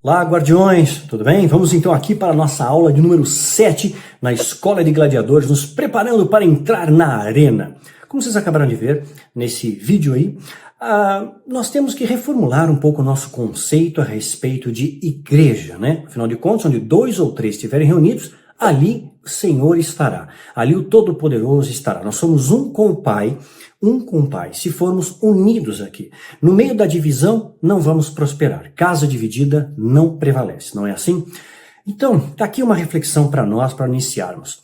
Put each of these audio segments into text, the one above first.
Olá, guardiões, tudo bem? Vamos então aqui para a nossa aula de número 7 na Escola de Gladiadores, nos preparando para entrar na arena. Como vocês acabaram de ver nesse vídeo aí, nós temos que reformular um pouco o nosso conceito a respeito de igreja, né? Afinal de contas, onde 2 ou 3 estiverem reunidos, ali o Senhor estará, ali o Todo-Poderoso estará. Nós somos um com o Pai, se formos unidos aqui. No meio da divisão, não vamos prosperar. Casa dividida não prevalece, não é assim? Então, tá aqui uma reflexão para nós, para iniciarmos.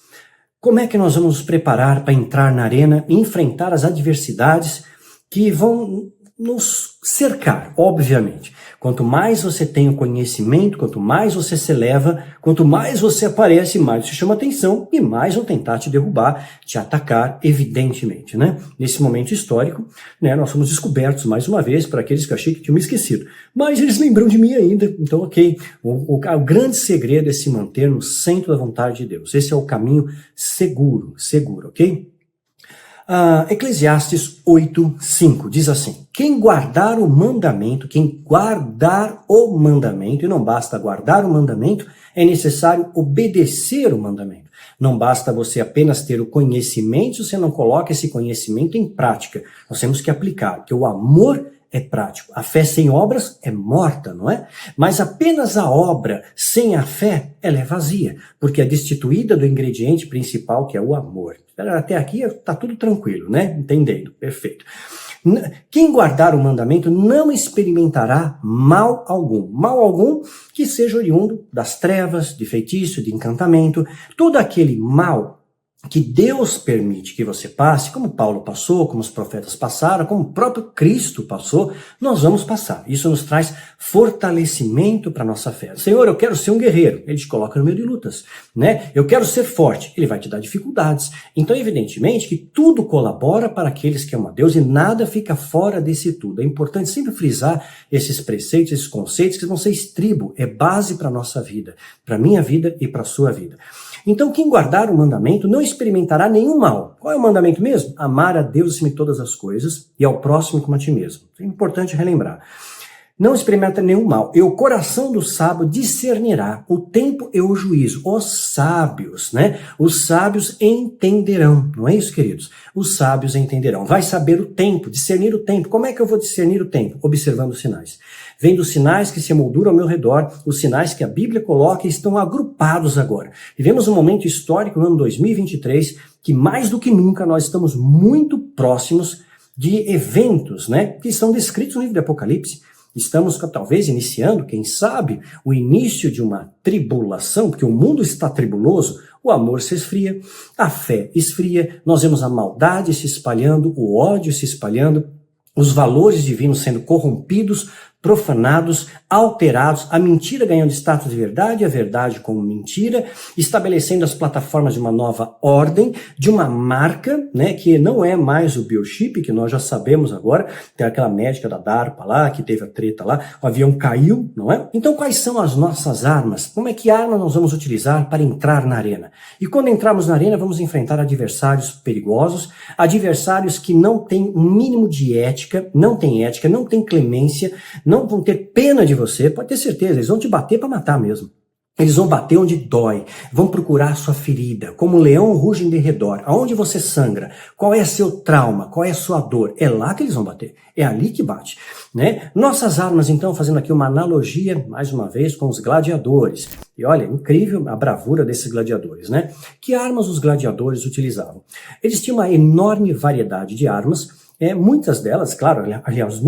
Como é que nós vamos nos preparar para entrar na arena e enfrentar as adversidades que vão nos cercar, obviamente. Quanto mais você tem o conhecimento, quanto mais você se eleva, quanto mais você aparece, mais você chama atenção e mais vão tentar te derrubar, te atacar, evidentemente, né? Nesse momento histórico, né, nós fomos descobertos mais uma vez para aqueles que eu achei que tinham me esquecido. Mas eles lembram de mim ainda, então ok. O grande segredo é se manter no centro da vontade de Deus. Esse é o caminho seguro, ok? Eclesiastes 8:5 diz assim: quem guardar o mandamento, e não basta guardar o mandamento, é necessário obedecer o mandamento. Não basta você apenas ter o conhecimento se você não coloca esse conhecimento em prática. Nós temos que aplicar, porque o amor é prático. A fé sem obras é morta, não é? Mas apenas a obra sem a fé, ela é vazia, porque é destituída do ingrediente principal, que é o amor. Até aqui está tudo tranquilo, né? Entendendo, perfeito. Quem guardar o mandamento não experimentará mal algum que seja oriundo das trevas, de feitiço, de encantamento, todo aquele mal que Deus permite que você passe, como Paulo passou, como os profetas passaram, como o próprio Cristo passou, nós vamos passar. Isso nos traz fortalecimento para a nossa fé. Senhor, eu quero ser um guerreiro. Ele te coloca no meio de lutas, né? Eu quero ser forte. Ele vai te dar dificuldades. Então, evidentemente, que tudo colabora para aqueles que amam a Deus e nada fica fora desse tudo. É importante sempre frisar esses preceitos, esses conceitos que vão ser estribo, é base para a nossa vida, para a minha vida e para a sua vida. Então, quem guardar o mandamento não experimentará nenhum mal. Qual é o mandamento mesmo? Amar a Deus acima de todas as coisas e ao próximo como a ti mesmo. É importante relembrar. Não experimenta nenhum mal. E o coração do sábio discernirá o tempo e o juízo. Os sábios, né? Os sábios entenderão. Não é isso, queridos? Os sábios entenderão. Vai saber o tempo, discernir o tempo. Como é que eu vou discernir o tempo? Observando os sinais. Vendo os sinais que se emolduram ao meu redor, os sinais que a Bíblia coloca estão agrupados agora. Vivemos um momento histórico no ano 2023 que mais do que nunca nós estamos muito próximos de eventos, né? Que estão descritos no livro do Apocalipse. Estamos talvez iniciando, quem sabe, o início de uma tribulação, porque o mundo está tribuloso, o amor se esfria, a fé esfria, nós vemos a maldade se espalhando, o ódio se espalhando, os valores divinos sendo corrompidos, profanados, alterados, a mentira ganhando status de verdade, a verdade como mentira, estabelecendo as plataformas de uma nova ordem, de uma marca, né, que não é mais o biochip, que nós já sabemos agora, tem aquela médica da DARPA lá, que teve a treta lá, o avião caiu, não é? Então quais são as nossas armas? Como é que arma nós vamos utilizar para entrar na arena? E quando entrarmos na arena, vamos enfrentar adversários perigosos, adversários que não têm um mínimo de ética, não têm clemência, não vão ter pena de você, pode ter certeza, eles vão te bater para matar mesmo. Eles vão bater onde dói, vão procurar sua ferida, como um leão ruge em derredor, aonde você sangra, qual é seu trauma, qual é a sua dor, é lá que eles vão bater, é ali que bate, né? Nossas armas, então, fazendo aqui uma analogia, mais uma vez, com os gladiadores. E olha, incrível a bravura desses gladiadores, né? Que armas os gladiadores utilizavam? Eles tinham uma enorme variedade de armas. Muitas delas, claro, aliás,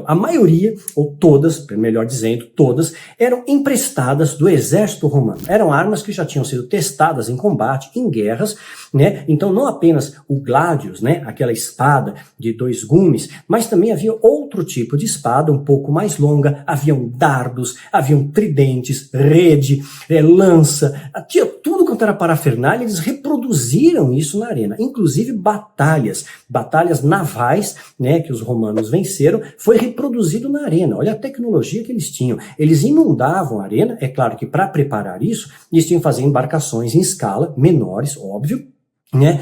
a maioria, ou todas, melhor dizendo, todas, eram emprestadas do exército romano. Eram armas que já tinham sido testadas em combate, em guerras, né? Então não apenas o gladius, né? Aquela espada de 2 gumes, mas também havia outro tipo de espada, um pouco mais longa, haviam dardos, haviam tridentes, rede, lança, tinha tudo quanto era parafernália, eles reproduziram isso na arena, inclusive batalhas navais, né, que os romanos venceram, foi reproduzido na arena. Olha a tecnologia que eles tinham. Eles inundavam a arena, é claro que para preparar isso, eles tinham que fazer embarcações em escala, menores, óbvio, né?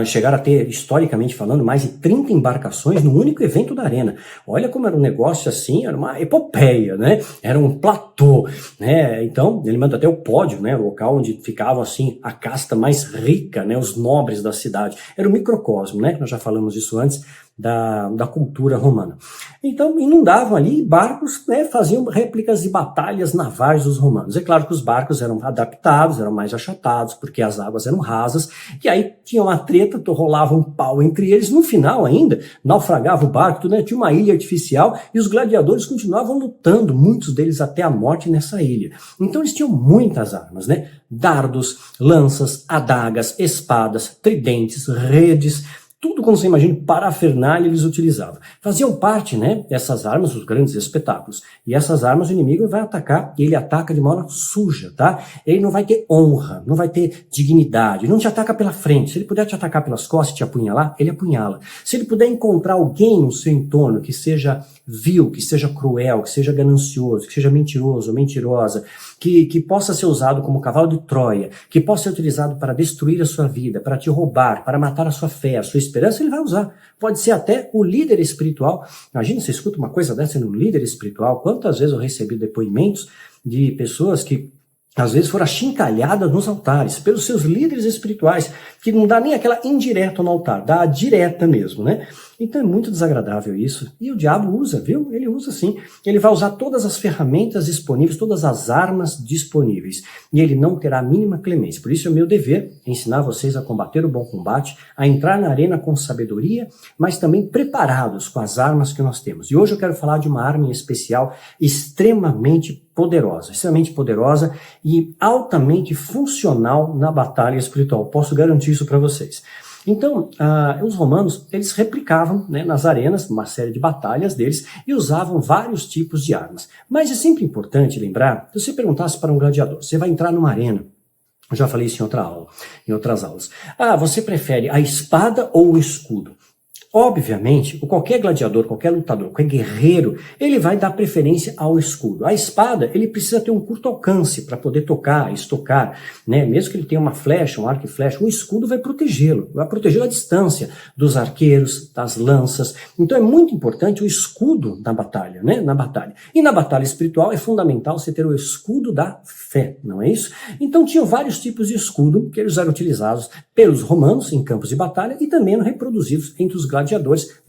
Chegaram a ter, historicamente falando, mais de 30 embarcações no único evento da arena. Olha como era um negócio assim, era uma epopeia, né? Era um platô, né? Então, ele manda até o pódio, né? O local onde ficava assim a casta mais rica, né? Os nobres da cidade. Era o microcosmo, né? Nós já falamos isso antes. Da cultura romana. Então, inundavam ali barcos, né, faziam réplicas de batalhas navais dos romanos. É claro que os barcos eram adaptados, eram mais achatados, porque as águas eram rasas, e aí tinha uma treta, rolava um pau entre eles. No final ainda, naufragava o barco, né, tinha uma ilha artificial, e os gladiadores continuavam lutando, muitos deles até a morte nessa ilha. Então eles tinham muitas armas, né? Dardos, lanças, adagas, espadas, tridentes, redes, tudo como você imagina, parafernália eles utilizavam. Faziam parte, né, dessas armas, os grandes espetáculos. E essas armas o inimigo vai atacar, e ele ataca de maneira suja, tá? Ele não vai ter honra, não vai ter dignidade, não te ataca pela frente. Se ele puder te atacar pelas costas e te apunhalar, ele apunhala. Se ele puder encontrar alguém no seu entorno que seja vil, que seja cruel, que seja ganancioso, que seja mentiroso, mentirosa, que possa ser usado como cavalo de Troia, que possa ser utilizado para destruir a sua vida, para te roubar, para matar a sua fé, a sua esperança, ele vai usar. Pode ser até o líder espiritual. Imagina, você escuta uma coisa dessa no líder espiritual. Quantas vezes eu recebi depoimentos de pessoas que às vezes foram achincalhadas nos altares pelos seus líderes espirituais, que não dá nem aquela indireta no altar, dá a direta mesmo, né? Então é muito desagradável isso. E o diabo usa, viu? Ele usa sim. Ele vai usar todas as ferramentas disponíveis, todas as armas disponíveis. E ele não terá a mínima clemência. Por isso é meu dever ensinar vocês a combater o bom combate, a entrar na arena com sabedoria, mas também preparados com as armas que nós temos. E hoje eu quero falar de uma arma em especial extremamente poderosa e altamente funcional na batalha espiritual. Posso garantir isso para vocês. Então, os romanos, eles replicavam, né, nas arenas uma série de batalhas deles e usavam vários tipos de armas. Mas é sempre importante lembrar, se você perguntasse para um gladiador, você vai entrar numa arena, eu já falei isso em outras aulas. Você prefere a espada ou o escudo? Obviamente, qualquer gladiador, qualquer lutador, qualquer guerreiro, ele vai dar preferência ao escudo. A espada, ele precisa ter um curto alcance para poder tocar, estocar, né? Mesmo que ele tenha uma flecha, um arco e flecha, o escudo vai protegê-lo à distância dos arqueiros, das lanças. Então é muito importante o escudo na batalha, né? Na batalha. E na batalha espiritual é fundamental você ter o escudo da fé, não é isso? Então tinham vários tipos de escudo que eles eram utilizados pelos romanos em campos de batalha e também eram reproduzidos entre os gladiadores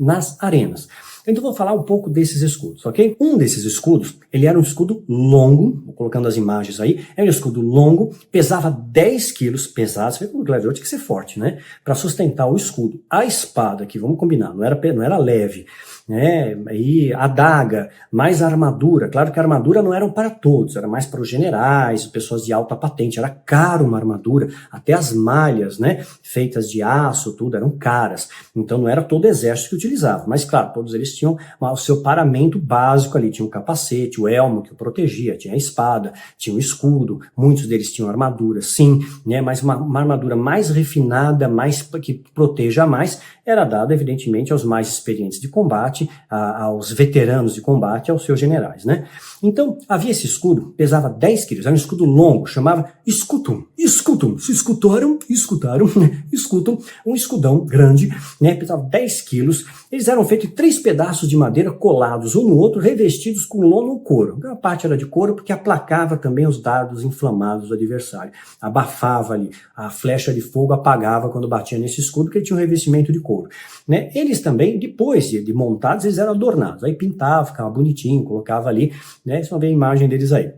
nas arenas. Então vou falar um pouco desses escudos, ok? Um desses escudos, ele era um escudo longo, vou colocando as imagens aí, era um escudo longo, pesava 10 quilos, pesado, você vê como o gladiador tinha que ser forte, né? Para sustentar o escudo. A espada, que vamos combinar, não era leve, né? E a adaga, mais a armadura, claro que a armadura não era para todos, era mais para os generais, pessoas de alta patente, era caro uma armadura, até as malhas, né? Feitas de aço, tudo, eram caras, então não era todo o exército que utilizava, mas claro, todos eles tinham o seu paramento básico ali, tinha o capacete, o elmo que o protegia, tinha a espada, tinha o escudo, muitos deles tinham armadura, sim, né? Mas uma armadura mais refinada, mais que proteja mais, era dada evidentemente aos mais experientes de combate, aos veteranos de combate, aos seus generais, né? Então, havia esse escudo, pesava 10 quilos, era um escudo longo, chamava escutum, se escutaram, escutum, um escudão grande, né, pesava 10 quilos, eles eram feitos de 3 pedaços de madeira colados um no outro, revestidos com lona ou couro. A parte era de couro porque aplacava também os dardos inflamados do adversário, abafava ali, a flecha de fogo apagava quando batia nesse escudo, porque ele tinha um revestimento de couro, né? Eles também, depois de montados, eles eram adornados, aí pintava, ficava bonitinho, colocava ali, né? Vocês vão ver a imagem deles aí.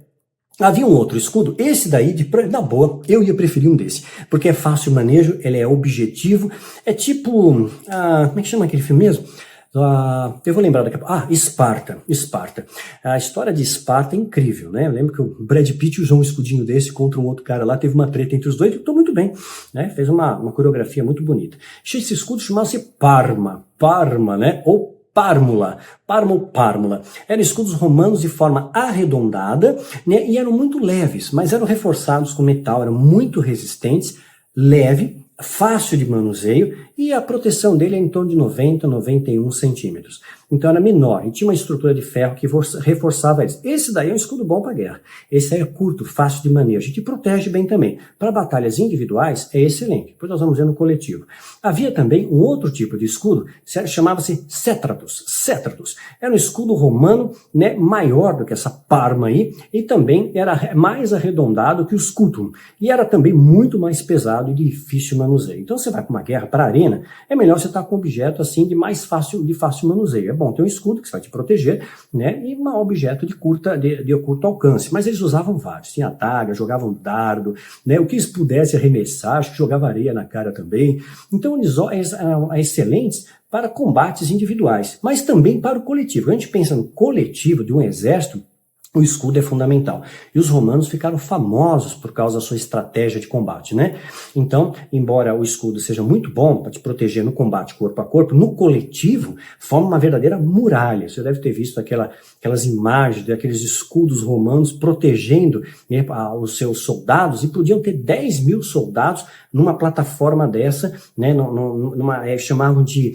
Havia um outro escudo, esse daí, na boa, eu ia preferir um desse, porque é fácil o manejo, ele é objetivo, é tipo, como é que chama aquele filme mesmo? Eu vou lembrar daqui a pouco. Esparta. A história de Esparta é incrível, né? Eu lembro que o Brad Pitt usou um escudinho desse contra um outro cara lá, teve uma treta entre os dois, e lutou muito bem, né? Fez uma coreografia muito bonita. Esse escudo chamava-se Parma, né? Ou Pármula. Eram escudos romanos de forma arredondada, né? E eram muito leves, mas eram reforçados com metal, eram muito resistentes, leve, fácil de manuseio e a proteção dele é em torno de 90, 91 centímetros. Então era menor e tinha uma estrutura de ferro que reforçava eles. Esse daí é um escudo bom para guerra. Esse aí é curto, fácil de manejo e que protege bem também. Para batalhas individuais é excelente. Depois nós vamos ver no coletivo. Havia também um outro tipo de escudo, chamava-se cétratus. Cétratus. Era um escudo romano, né, maior do que essa parma aí e também era mais arredondado que o scutum. E era também muito mais pesado e difícil manuseio. Então você vai para uma guerra, para a arena, é melhor você estar com um objeto assim de fácil manuseio. É bom ter um escudo que vai te proteger, né? E um objeto de curto alcance. Mas eles usavam vários. Tinha adaga, jogavam dardo, né? O que eles pudessem arremessar, acho que jogava areia na cara também. Então eles eram excelentes para combates individuais, mas também para o coletivo. Quando a gente pensa no coletivo de um exército, o escudo é fundamental. E os romanos ficaram famosos por causa da sua estratégia de combate, né? Então, embora o escudo seja muito bom para te proteger no combate corpo a corpo, no coletivo, forma uma verdadeira muralha. Você deve ter visto aquelas imagens daqueles escudos romanos protegendo, né, os seus soldados, e podiam ter 10 mil soldados numa plataforma dessa, né, chamavam de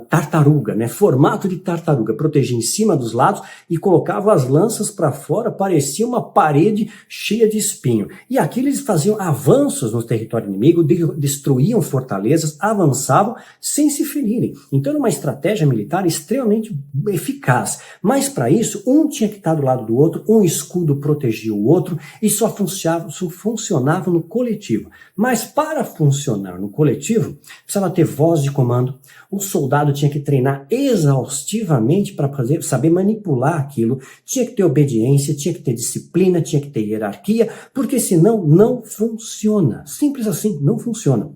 tartaruga, né, formato de tartaruga, protegia em cima dos lados e colocava as lanças para fora, parecia uma parede cheia de espinho. E aqui eles faziam avanços no território inimigo, destruíam fortalezas, avançavam sem se ferirem. Então era uma estratégia militar extremamente eficaz. Mas para isso, um tinha que estar do lado do outro, um escudo protegia o outro e só funcionava no coletivo. Mas para funcionar no coletivo, precisava ter voz de comando, o soldado tinha que treinar exaustivamente para saber manipular aquilo, tinha que ter obediência, tinha que ter disciplina, tinha que ter hierarquia, porque senão não funciona. Simples assim, não funciona.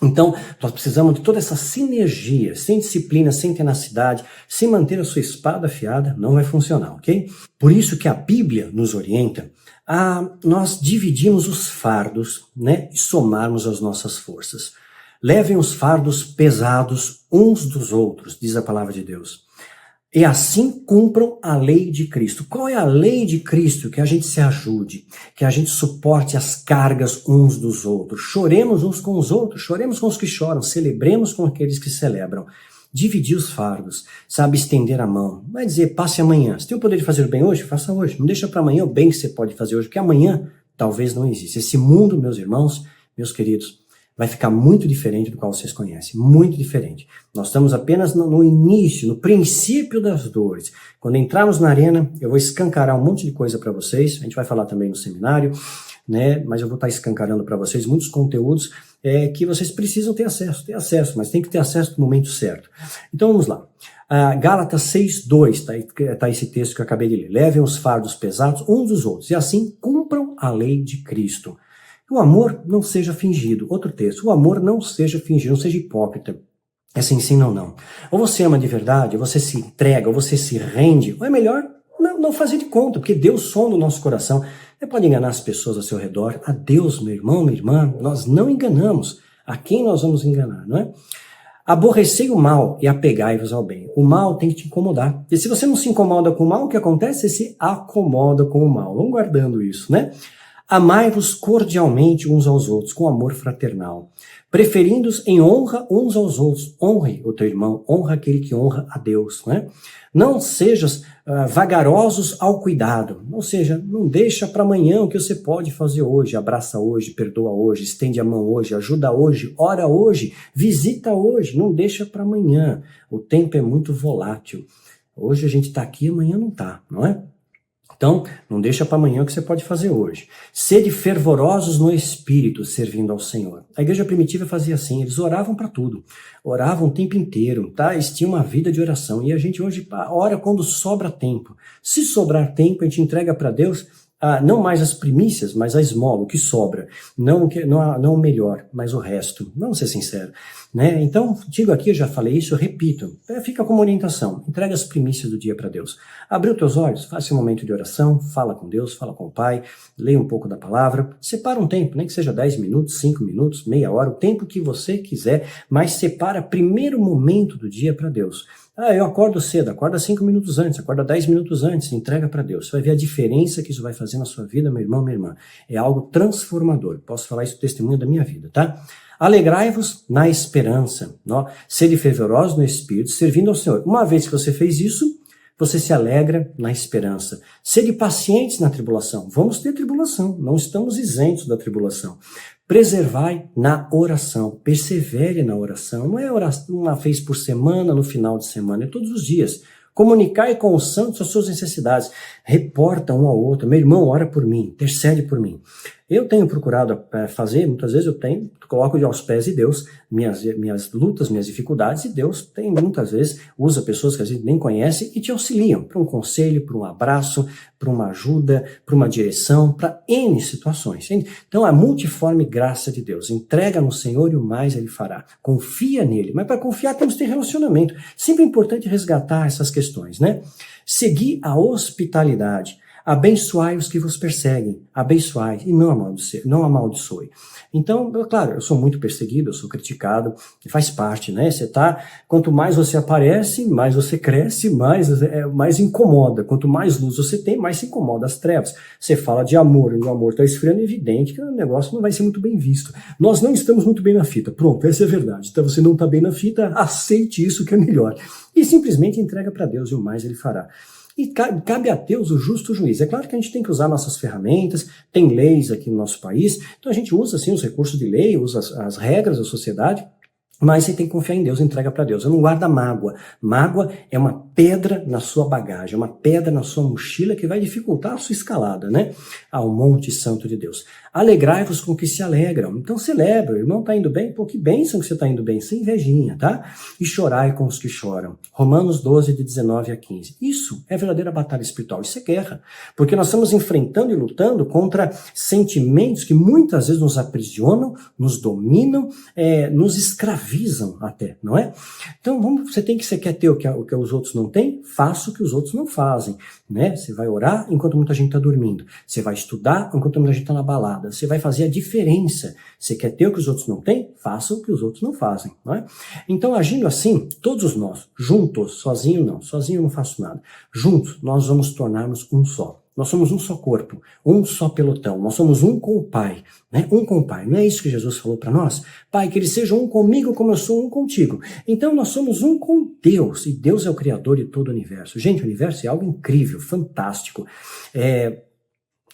Então, nós precisamos de toda essa sinergia, sem disciplina, sem tenacidade, sem manter a sua espada afiada, não vai funcionar, ok? Por isso que a Bíblia nos orienta a nós dividirmos os fardos, né, e somarmos as nossas forças. Levem os fardos pesados uns dos outros, diz a palavra de Deus. E assim cumpram a lei de Cristo. Qual é a lei de Cristo? Que a gente se ajude, que a gente suporte as cargas uns dos outros. Choremos uns com os outros, choremos com os que choram, celebremos com aqueles que celebram. Dividir os fardos, sabe, estender a mão. Vai dizer, passe amanhã. Se tem o poder de fazer o bem hoje, faça hoje. Não deixa para amanhã o bem que você pode fazer hoje, porque amanhã talvez não exista. Esse mundo, meus irmãos, meus queridos, vai ficar muito diferente do qual vocês conhecem, muito diferente. Nós estamos apenas no início, no princípio das dores. Quando entrarmos na arena, eu vou escancarar um monte de coisa para vocês, a gente vai falar também no seminário, né? Mas eu vou estar escancarando para vocês muitos conteúdos que vocês precisam ter acesso, mas tem que ter acesso no momento certo. Então vamos lá. Gálatas 6:2, tá esse texto que eu acabei de ler. Levem os fardos pesados uns dos outros, e assim cumpram a lei de Cristo. O amor não seja fingido. Outro texto. O amor não seja fingido, não seja hipócrita. Essa ensina ou não. Ou você ama de verdade, ou você se entrega, ou você se rende, ou é melhor não fazer de conta, porque Deus sonda o nosso coração. Você pode enganar as pessoas ao seu redor. A Deus, meu irmão, minha irmã, nós não enganamos. A quem nós vamos enganar, não é? Aborrecei o mal e apegai-vos ao bem. O mal tem que te incomodar. E se você não se incomoda com o mal, o que acontece? Você se acomoda com o mal. Vamos guardando isso, né? Amai-vos cordialmente uns aos outros, com amor fraternal, preferindo-os em honra uns aos outros. Honre o teu irmão, honra aquele que honra a Deus, né? Não sejas vagarosos ao cuidado, ou seja, não deixa para amanhã o que você pode fazer hoje. Abraça hoje, perdoa hoje, estende a mão hoje, ajuda hoje, ora hoje, visita hoje, não deixa para amanhã. O tempo é muito volátil. Hoje a gente está aqui, amanhã não está, não é? Então, não deixa para amanhã o que você pode fazer hoje. Sede fervorosos no espírito, servindo ao Senhor. A igreja primitiva fazia assim, eles oravam para tudo. Oravam o tempo inteiro, tá? Eles tinham uma vida de oração. E a gente hoje ora quando sobra tempo. Se sobrar tempo, a gente entrega para Deus não mais as primícias, mas a esmola, o que sobra. Não o melhor, mas o resto. Vamos ser sinceros, né? Então, digo aqui, eu já falei isso, eu repito. Fica como orientação. Entrega as primícias do dia para Deus. Abriu teus olhos, faça um momento de oração, fala com Deus, fala com o Pai, leia um pouco da palavra, separa um tempo, nem que seja 10 minutos, 5 minutos, meia hora, o tempo que você quiser, mas separa primeiro momento do dia para Deus. Ah, eu acordo cedo, acorda 5 minutos antes, acorda 10 minutos antes, entrega para Deus. Você vai ver a diferença que isso vai fazer na sua vida, meu irmão, minha irmã. É algo transformador. Posso falar isso testemunho da minha vida, tá? Alegrai-vos na esperança, sede fervorosos no Espírito, servindo ao Senhor. Uma vez que você fez isso, você se alegra na esperança. Sede pacientes na tribulação. Vamos ter tribulação, não estamos isentos da tribulação. Preservai na oração, persevere na oração. Não é oração uma vez por semana, no final de semana, é todos os dias. Comunicai com os santos as suas necessidades. Reporta um ao outro. Meu irmão, ora por mim, intercede por mim. Eu tenho procurado fazer, muitas vezes coloco aos pés de Deus minhas lutas, minhas dificuldades, e Deus tem muitas vezes, usa pessoas que a gente nem conhece e te auxiliam para um conselho, para um abraço, para uma ajuda, para uma direção, para N situações. Então, a multiforme graça de Deus, entrega no Senhor e o mais Ele fará. Confia nele, mas para confiar temos que ter relacionamento. Sempre é importante resgatar essas questões, né? Seguir a hospitalidade. Abençoai os que vos perseguem, abençoai e não amaldiçoe. Então, claro, eu sou muito perseguido, eu sou criticado, faz parte, né? Quanto mais você aparece, mais você cresce, mais incomoda. Quanto mais luz você tem, mais se incomoda as trevas. Você fala de amor, e o amor está esfriando, é evidente que o negócio não vai ser muito bem visto. Nós não estamos muito bem na fita. Pronto, essa é a verdade. Então você não está bem na fita, aceite isso que é melhor. E simplesmente entrega para Deus e o mais Ele fará. E cabe a Deus o justo juiz. É claro que a gente tem que usar nossas ferramentas, tem leis aqui no nosso país, então a gente usa assim os recursos de lei, usa as regras da sociedade, mas você tem que confiar em Deus, entrega para Deus. Eu não guarda mágoa. Mágoa é uma pedra na sua bagagem, é uma pedra na sua mochila que vai dificultar a sua escalada, né? Ao Monte Santo de Deus. Alegrai-vos com o que se alegram. Então celebra, o irmão tá indo bem, pô, que bênção que você tá indo bem, sem invejinha, tá? E chorai com os que choram. Romanos 12, de 19 a 15. Isso é verdadeira batalha espiritual, isso é guerra. Porque nós estamos enfrentando e lutando contra sentimentos que muitas vezes nos aprisionam, nos dominam, nos escravizam até, não é? Então você quer ter o que os outros não têm? Faça o que os outros não fazem, né? Você vai orar enquanto muita gente está dormindo. Você vai estudar enquanto muita gente está na balada. Você vai fazer a diferença. Você quer ter o que os outros não têm? Faça o que os outros não fazem, não é? Então, agindo assim, todos nós, juntos, sozinho eu não faço nada. Juntos, nós vamos tornar-nos um só. Nós somos um só corpo, um só pelotão. Nós somos um com o Pai, né? Um com o Pai. Não é isso que Jesus falou para nós? Pai, que eles sejam um comigo como eu sou um contigo. Então nós somos um com Deus, e Deus é o Criador de todo o universo. Gente, o universo é algo incrível, fantástico.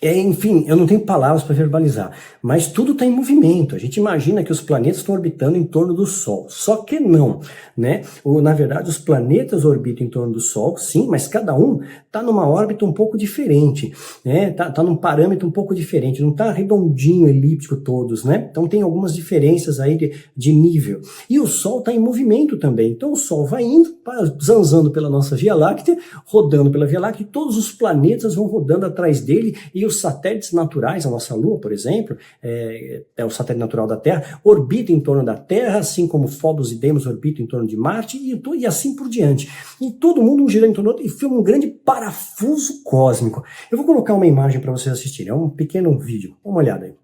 Enfim, eu não tenho palavras para verbalizar, mas tudo está em movimento. A gente imagina que os planetas estão orbitando em torno do Sol, só que não, né? Na verdade, os planetas orbitam em torno do Sol, sim, mas cada um está numa órbita um pouco diferente, né? Tá num parâmetro um pouco diferente, não está redondinho, elíptico todos, né? Então tem algumas diferenças aí de nível. E o Sol está em movimento também, então o Sol vai indo, zanzando pela nossa Via Láctea, rodando pela Via Láctea, e todos os planetas vão rodando atrás dele, e os satélites naturais, a nossa Lua, por exemplo, é o satélite natural da Terra, orbita em torno da Terra, assim como Phobos e Deimos orbitam em torno de Marte, e assim por diante. E todo mundo girando em torno do outro, e filma um grande parafuso cósmico. Eu vou colocar uma imagem para vocês assistirem, é um pequeno vídeo. Dá uma olhada aí.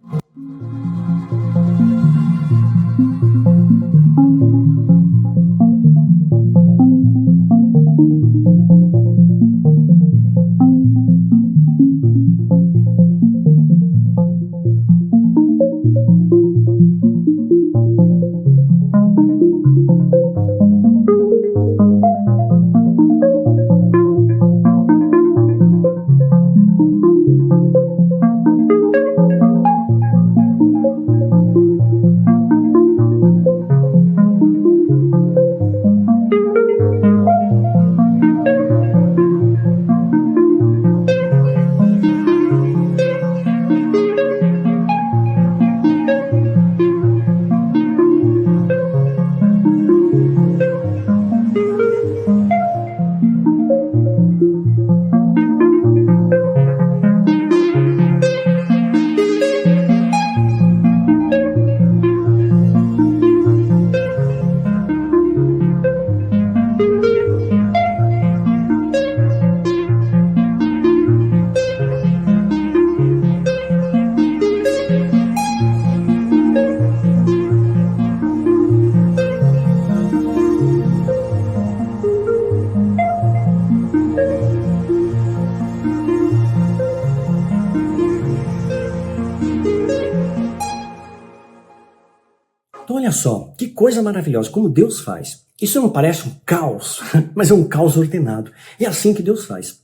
olha só, que coisa maravilhosa, como Deus faz. Isso não parece um caos, mas é um caos ordenado. É assim que Deus faz.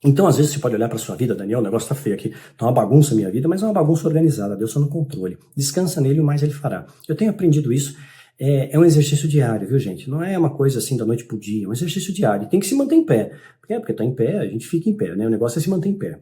Então, às vezes, você pode olhar para sua vida, Daniel, o negócio tá feio aqui, tá uma bagunça a minha vida, mas é uma bagunça organizada, Deus está no controle. Descansa nele, o mais ele fará. Eu tenho aprendido isso, é um exercício diário, viu, gente? Não é uma coisa assim da noite pro dia, é um exercício diário. E tem que se manter em pé. Porque tá em pé, a gente fica em pé, né? O negócio é se manter em pé.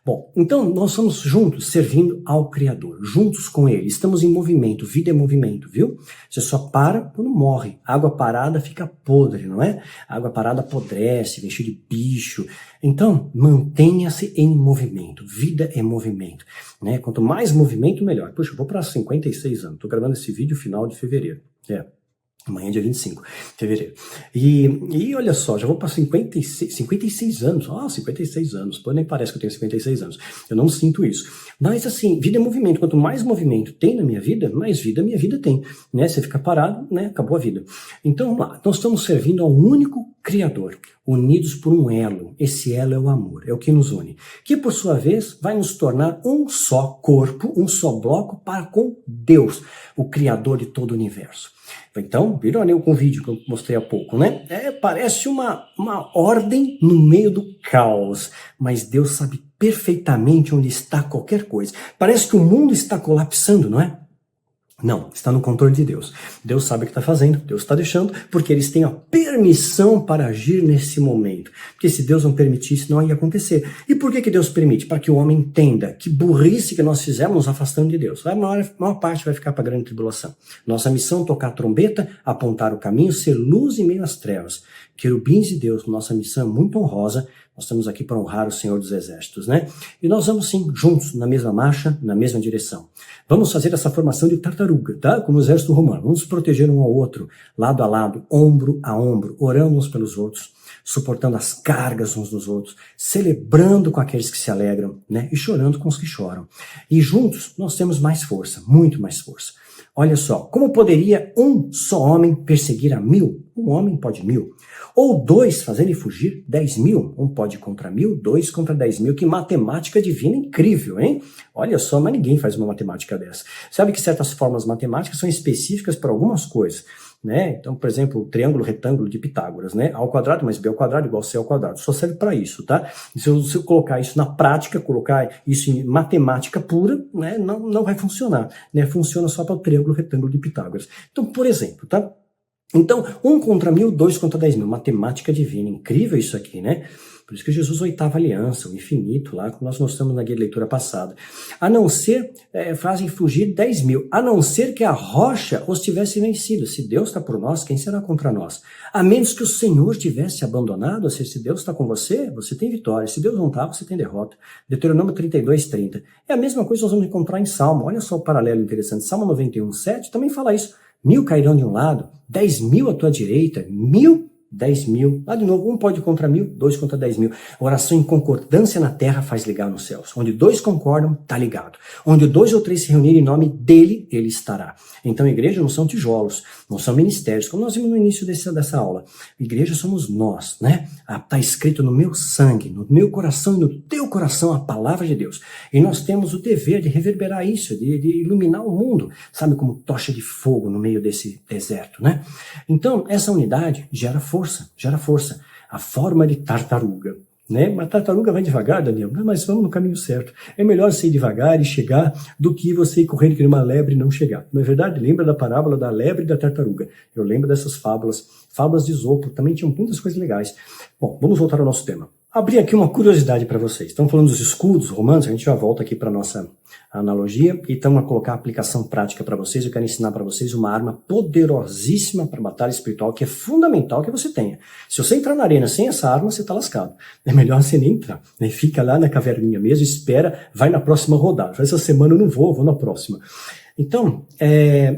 Bom, então nós estamos juntos servindo ao Criador, juntos com Ele. Estamos em movimento, vida é movimento, viu? Você só para quando morre. Água parada fica podre, não é? Água parada apodrece, vem cheio de bicho. Então, mantenha-se em movimento. Vida é movimento, né? Quanto mais movimento, melhor. Puxa, eu vou para 56 anos. Tô gravando esse vídeo final de fevereiro. Amanhã é dia 25 de fevereiro. E olha só, já vou para 56 anos. 56 anos. Pô, nem parece que eu tenho 56 anos. Eu não sinto isso. Mas assim, vida é movimento. Quanto mais movimento tem na minha vida, mais vida a minha vida tem. Né? Você fica parado, né? Acabou a vida. Então, vamos lá. Nós estamos servindo ao único Criador, unidos por um elo. Esse elo é o amor, é o que nos une. Que, por sua vez, vai nos tornar um só corpo, um só bloco para com Deus, o Criador de todo o universo. Então, viram ali o convite que eu mostrei há pouco, né? Parece uma ordem no meio do caos, mas Deus sabe perfeitamente onde está qualquer coisa. Parece que o mundo está colapsando, não é? Não, está no controle de Deus. Deus sabe o que está fazendo, Deus está deixando, porque eles têm a permissão para agir nesse momento. Porque se Deus não permitisse, não ia acontecer. E por que Deus permite? Para que o homem entenda que burrice que nós fizemos nos afastando de Deus. A maior parte vai ficar para a grande tribulação. Nossa missão é tocar a trombeta, apontar o caminho, ser luz em meio às trevas. Querubins de Deus, nossa missão é muito honrosa. Nós estamos aqui para honrar o Senhor dos Exércitos, né? E nós vamos sim, juntos, na mesma marcha, na mesma direção. Vamos fazer essa formação de tartaruga, tá? Como o exército romano. Vamos proteger um ao outro, lado a lado, ombro a ombro, orando uns pelos outros, suportando as cargas uns dos outros, celebrando com aqueles que se alegram, né? E chorando com os que choram. E juntos nós temos mais força, muito mais força. Olha só, como poderia um só homem perseguir a 1000? Um homem pode 1000. Ou 2 fazerem fugir 10.000. Um pode contra 1000, 2 contra 10.000. Que matemática divina incrível, hein? Olha só, mas ninguém faz uma matemática dessa. Sabe que certas fórmulas matemáticas são específicas para algumas coisas, né? Então, por exemplo, o triângulo retângulo de Pitágoras, né? A ao quadrado mais b ao quadrado igual a c ao quadrado. Só serve para isso, tá? Se eu colocar isso na prática, colocar isso em matemática pura, né? Não vai funcionar, né? Funciona só para o triângulo retângulo de Pitágoras. Então, por exemplo, tá? Então, 1 contra 1000, 2 contra 10.000. Matemática divina. Incrível isso aqui, né? Por isso que Jesus, oitava aliança, o infinito, lá que nós mostramos na guia de leitura passada. A não ser, fazem fugir 10.000. A não ser que a rocha os tivesse vencido. Se Deus está por nós, quem será contra nós? A menos que o Senhor tivesse abandonado, ou seja, se Deus está com você, você tem vitória. Se Deus não está, você tem derrota. Deuteronômio 32:30. É a mesma coisa que nós vamos encontrar em Salmo. Olha só o paralelo interessante. Salmo 91:7 também fala isso. 1000 cairão de um lado, 10.000 à tua direita, 1000, 10.000. Lá de novo, 1 pode contra 1000, 2 contra 10.000. Oração em concordância na terra faz ligar nos céus. Onde 2 concordam, tá ligado. Onde 2 ou 3 se reunirem em nome dele, ele estará. Então, igreja não são tijolos, não são ministérios, como nós vimos no início dessa aula. Igreja somos nós, né? Está escrito no meu sangue, no meu coração e no teu coração a palavra de Deus. E nós temos o dever de reverberar isso, de iluminar o mundo, sabe, como tocha de fogo no meio desse deserto, né? Então, essa unidade gera força. A forma de tartaruga, né? Mas tartaruga vai devagar, Daniel. Não, mas vamos no caminho certo. É melhor você ir devagar e chegar do que você ir correndo que nem uma lebre e não chegar. Não é verdade? Lembra da parábola da lebre e da tartaruga. Eu lembro dessas fábulas de Esopo, também tinham muitas coisas legais. Bom, vamos voltar ao nosso tema. Abri aqui uma curiosidade para vocês. Estamos falando dos escudos romanos, a gente já volta aqui para a nossa analogia e estamos a colocar a aplicação prática para vocês. Eu quero ensinar para vocês uma arma poderosíssima para batalha espiritual que é fundamental que você tenha. Se você entrar na arena sem essa arma, você está lascado. É melhor você nem entrar, né? Fica lá na caverninha mesmo, espera, vai na próxima rodada. Essa semana eu não vou na próxima. Então,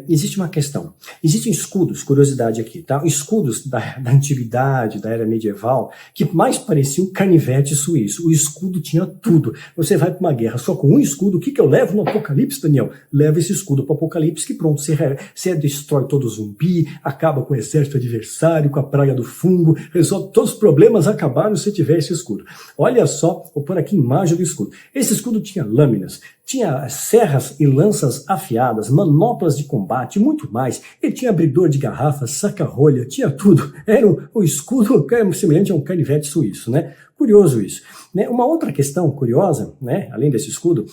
existe uma questão. Existem escudos, curiosidade aqui, tá? Escudos da antiguidade, da era medieval, que mais pareciam um canivete suíço. O escudo tinha tudo. Você vai para uma guerra só com um escudo, o que eu levo no Apocalipse, Daniel? Leva esse escudo para o Apocalipse, que pronto, você destrói todo zumbi, acaba com o exército adversário, com a praga do fungo, resolve todos os problemas, acabaram se tiver esse escudo. Olha só, vou pôr aqui a imagem do escudo. Esse escudo tinha lâminas, tinha serras e lanças afiadas, manoplas de combate, muito mais. Ele tinha abridor de garrafas, saca-rolha, tinha tudo. Era o escudo semelhante a um canivete suíço, né? Curioso isso. Né? Uma outra questão curiosa, né, além desse escudo,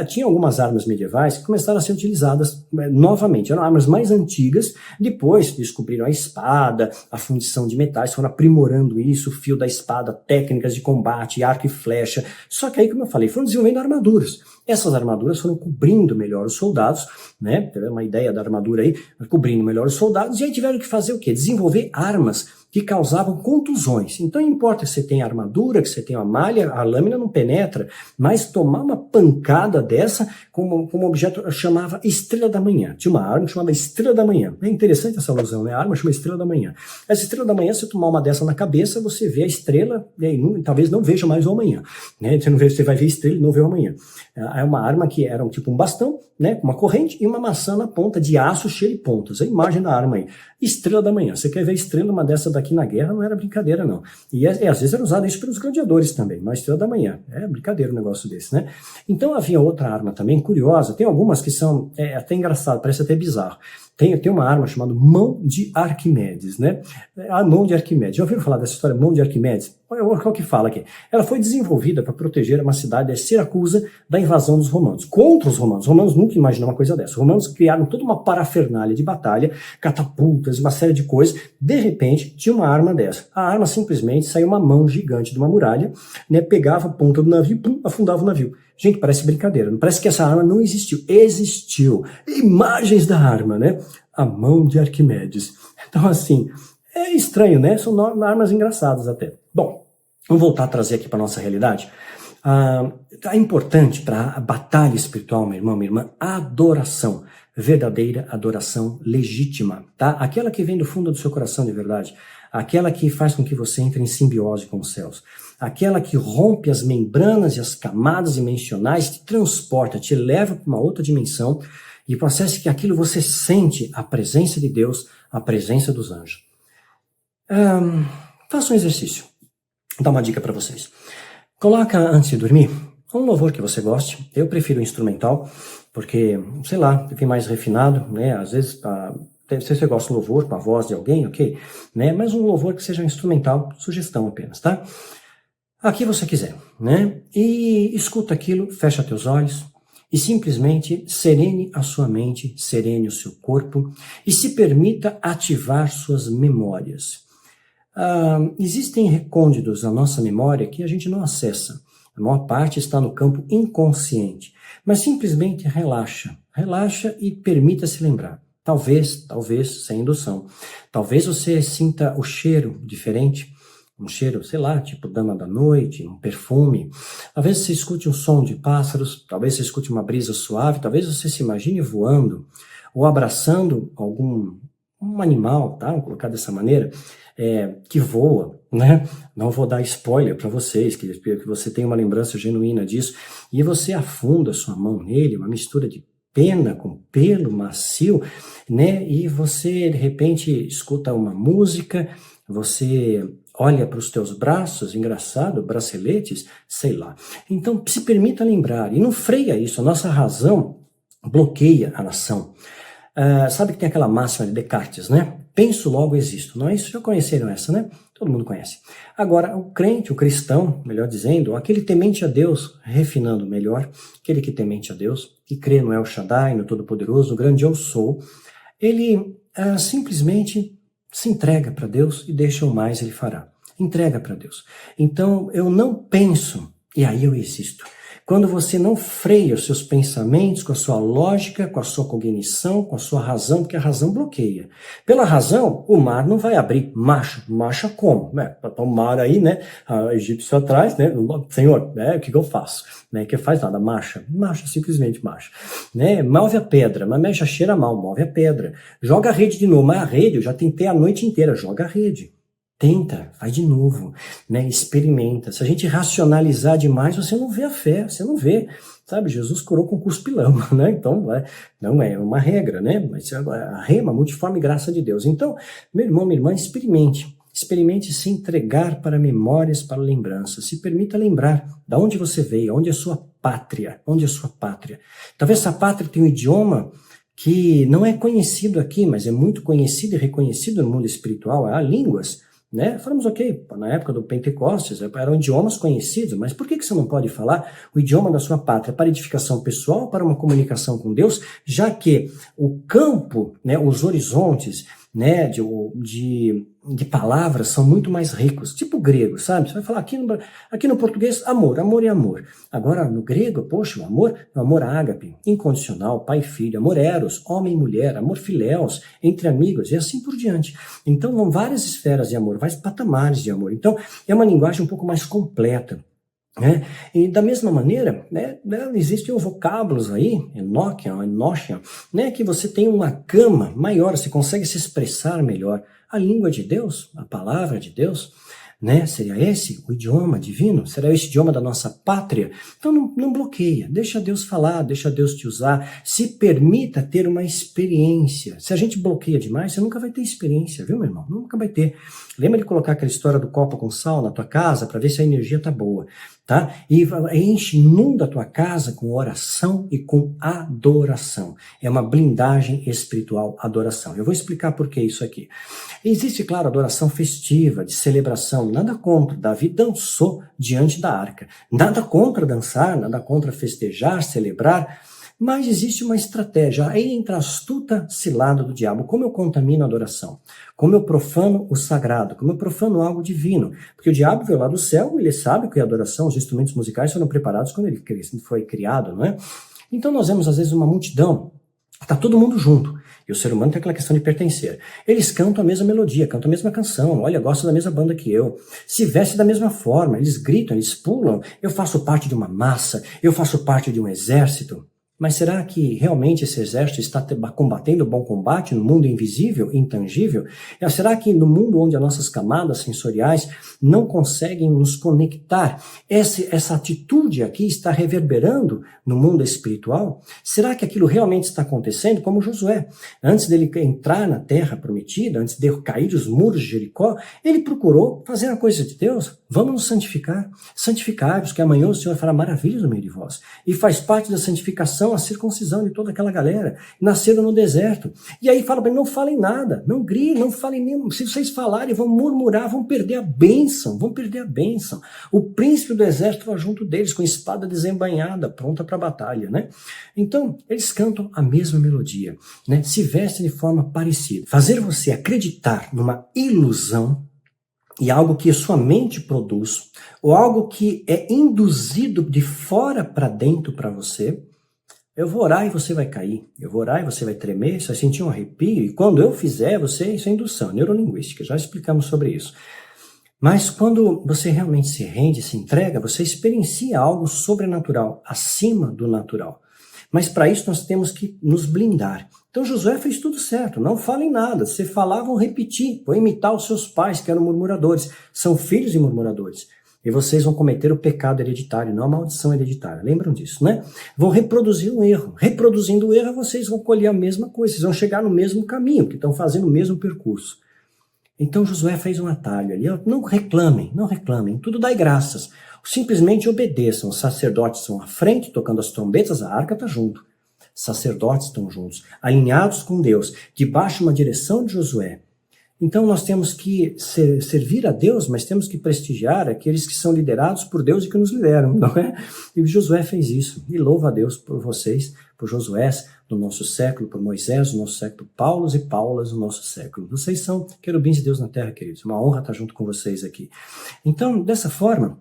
tinha algumas armas medievais que começaram a ser utilizadas novamente. Eram armas mais antigas, depois descobriram a espada, a fundição de metais, foram aprimorando isso, o fio da espada, técnicas de combate, arco e flecha. Só que aí, como eu falei, foram desenvolvendo armaduras. Essas armaduras foram cobrindo melhor os soldados, né? Teve uma ideia da armadura aí, cobrindo melhor os soldados, e aí tiveram que fazer o quê? Desenvolver armas que causavam contusões. Então, não importa se você tem armadura, que você tem uma malha, a lâmina não penetra, mas tomar uma pancada dessa, como um objeto chamava Estrela da Manhã. Tinha uma arma que chamava Estrela da Manhã. É interessante essa alusão, né? A arma chama Estrela da Manhã. Essa Estrela da Manhã, se você tomar uma dessa na cabeça, você vê a estrela, e aí talvez não veja mais o amanhã. Né? Você vai ver a estrela e não vê o amanhã. É uma arma que era tipo um bastão, né, com uma corrente e uma maçã na ponta de aço cheio de pontas. A imagem da arma aí. Estrela da Manhã. Você quer ver a estrela, uma dessa daqui na guerra, não era brincadeira, não. E às vezes era usada isso pelos gladiadores também, mas Estrela da Manhã. É brincadeira um negócio desse, né? Então havia outra arma também, curiosa. Tem algumas que são até engraçado, parece até bizarro. Tem uma arma chamada Mão de Arquimedes, né? A Mão de Arquimedes. Já ouviram falar dessa história, Mão de Arquimedes? Olha o que fala aqui. Ela foi desenvolvida para proteger uma cidade, Siracusa, da invasão dos romanos. Contra os romanos. Os romanos nunca imaginaram uma coisa dessa. Os romanos criaram toda uma parafernália de batalha, catapultas, uma série de coisas. De repente, tinha uma arma dessa. A arma simplesmente saiu uma mão gigante de uma muralha, né? Pegava a ponta do navio, pum, afundava o navio. Gente, parece brincadeira. Não parece que essa arma não existiu. Existiu. Imagens da arma, né? A Mão de Arquimedes. Então, assim, é estranho, né? São armas engraçadas até. Bom, vamos voltar a trazer aqui para a nossa realidade. É importante para a batalha espiritual, meu irmão, minha irmã, a adoração. Verdadeira adoração legítima, tá? Aquela que vem do fundo do seu coração de verdade. Aquela que faz com que você entre em simbiose com os céus. Aquela que rompe as membranas e as camadas dimensionais, te transporta, te leva para uma outra dimensão e o processo é que aquilo você sente a presença de Deus, a presença dos anjos. Faça um exercício. Vou dar uma dica para vocês. Coloca antes de dormir um louvor que você goste. Eu prefiro o instrumental, porque, sei lá, fica mais refinado, né? Às vezes, se você gosta de louvor com a voz de alguém, ok? Né? Mas um louvor que seja instrumental, sugestão apenas, tá? Aqui você quiser, né? E escuta aquilo, fecha teus olhos e simplesmente serene a sua mente, serene o seu corpo e se permita ativar suas memórias. Existem recônditos na nossa memória que a gente não acessa. A maior parte está no campo inconsciente. Mas simplesmente relaxa. Relaxa e permita-se lembrar. Talvez, sem indução. Talvez você sinta o cheiro diferente. Um cheiro, sei lá, tipo dama da noite, um perfume. Talvez você escute um som de pássaros. Talvez você escute uma brisa suave. Talvez você se imagine voando ou abraçando um animal, tá? Vou colocar dessa maneira. Que voa, né? Não vou dar spoiler para vocês, que você tem uma lembrança genuína disso, e você afunda sua mão nele, uma mistura de pena com pelo macio, né? E você, de repente, escuta uma música, você olha para os teus braços, engraçado, braceletes, sei lá. Então, se permita lembrar, e não freia isso, a nossa razão bloqueia a nação. Sabe que tem aquela máxima de Descartes, né? Penso, logo existo. Não é isso? Já conheceram essa, né? Todo mundo conhece. Agora, o crente, o cristão, melhor dizendo, aquele temente a Deus, refinando melhor, aquele que temente a Deus, que crê no El Shaddai, no Todo-Poderoso, no grande Eu Sou, ele simplesmente se entrega para Deus e deixa o mais ele fará. Entrega para Deus. Então, eu não penso, e aí eu existo. Quando você não freia os seus pensamentos com a sua lógica, com a sua cognição, com a sua razão, porque a razão bloqueia. Pela razão, o mar não vai abrir. Marcha como? Tá o mar aí, né? A egípcio atrás, né? Senhor, o que eu faço? Né? Que faz nada, marcha, simplesmente marcha. Né? Move a pedra, mas já cheira mal, move a pedra. Joga a rede de novo, mas a rede, eu já tentei a noite inteira, joga a rede. Tenta, vai de novo, né? Experimenta. Se a gente racionalizar demais, você não vê a fé, você não vê. Sabe, Jesus curou com cuspilama, né? Então, não é uma regra, né? Mas a rema, multiforme graça de Deus. Então, meu irmão, minha irmã, experimente. Experimente se entregar para memórias, para lembranças. Se permita lembrar de onde você veio, onde é a sua pátria, onde é a sua pátria. Talvez essa pátria tenha um idioma que não é conhecido aqui, mas é muito conhecido e reconhecido no mundo espiritual. Há línguas, né? Falamos, ok, na época do Pentecostes, eram idiomas conhecidos, mas por que você não pode falar o idioma da sua pátria para edificação pessoal, para uma comunicação com Deus, já que o campo, né, os horizontes, né, de palavras são muito mais ricos, tipo grego, sabe? Você vai falar aqui no português, amor, amor e amor. Agora, no grego, poxa, o amor ágape, incondicional, pai e filho, amor eros, homem e mulher, amor filéus, entre amigos, e assim por diante. Então, vão várias esferas de amor, vários patamares de amor. Então, é uma linguagem um pouco mais completa. Né? E da mesma maneira, né, existem vocábulos aí, enochian, né, que você tem uma gama maior, você consegue se expressar melhor. A língua de Deus, a palavra de Deus, né, seria esse o idioma divino? Será esse o idioma da nossa pátria? Então não bloqueia, deixa Deus falar, deixa Deus te usar, se permita ter uma experiência. Se a gente bloqueia demais, você nunca vai ter experiência, viu, meu irmão? Nunca vai ter. Lembra de colocar aquela história do copo com sal na tua casa para ver se a energia tá boa, tá? E inunda a tua casa com oração e com adoração. É uma blindagem espiritual, adoração. Eu vou explicar por que isso aqui. Existe, claro, adoração festiva, de celebração, nada contra. Davi dançou diante da arca. Nada contra dançar, nada contra festejar, celebrar, mas existe uma estratégia. Aí entra a astuta cilada do diabo. Como eu contamino a adoração? Como eu profano o sagrado? Como eu profano algo divino? Porque o diabo veio lá do céu, ele sabe que a adoração, os instrumentos musicais foram preparados quando ele foi criado, não é? Então nós vemos às vezes uma multidão, tá todo mundo junto. E o ser humano tem aquela questão de pertencer. Eles cantam a mesma melodia, cantam a mesma canção. Olha, gostam da mesma banda que eu. Se vestem da mesma forma. Eles gritam, eles pulam. Eu faço parte de uma massa. Eu faço parte de um exército. Mas será que realmente esse exército está combatendo o bom combate no mundo invisível, intangível? Será que no mundo onde as nossas camadas sensoriais não conseguem nos conectar, essa atitude aqui está reverberando no mundo espiritual? Será que aquilo realmente está acontecendo? Como Josué, antes dele entrar na terra prometida, antes de cair os muros de Jericó, ele procurou fazer a coisa de Deus. Vamos nos santificar. Santificai-vos, que amanhã o Senhor fará maravilhas no meio de vós. E faz parte da santificação a circuncisão de toda aquela galera. Nasceram no deserto. E aí fala para ele, não falem nada, não gritem, não falem nem. Se vocês falarem, vão murmurar, vão perder a bênção, vão perder a bênção. O príncipe do exército vai junto deles, com espada desembainhada, pronta para a batalha, né? Então, eles cantam a mesma melodia, né? Se vestem de forma parecida. Fazer você acreditar numa ilusão e algo que a sua mente produz, ou algo que é induzido de fora para dentro para você, eu vou orar e você vai cair, eu vou orar e você vai tremer, você vai sentir um arrepio, e quando eu fizer, isso é indução, neurolinguística, já explicamos sobre isso. Mas quando você realmente se rende, se entrega, você experiencia algo sobrenatural, acima do natural. Mas para isso nós temos que nos blindar. Então Josué fez tudo certo, não falem nada, se falar vão repetir, vão imitar os seus pais que eram murmuradores, são filhos de murmuradores. E vocês vão cometer o pecado hereditário, não a maldição hereditária. Lembram disso, né? Vão reproduzir um erro. Reproduzindo o erro, vocês vão colher a mesma coisa, vocês vão chegar no mesmo caminho, porque estão fazendo o mesmo percurso. Então Josué fez um atalho ali. Não reclamem, tudo dai graças. Simplesmente obedeçam. Os sacerdotes estão à frente, tocando as trombetas, a arca está junto. Sacerdotes estão juntos, alinhados com Deus, debaixo de uma direção de Josué. Então nós temos que servir a Deus, mas temos que prestigiar aqueles que são liderados por Deus e que nos lideram, não é? E Josué fez isso. E louva a Deus por vocês, por Josué do nosso século, por Moisés do nosso século, por Paulos e Paulas do nosso século. Vocês são querubins de Deus na terra, queridos. Uma honra estar junto com vocês aqui. Então, dessa forma,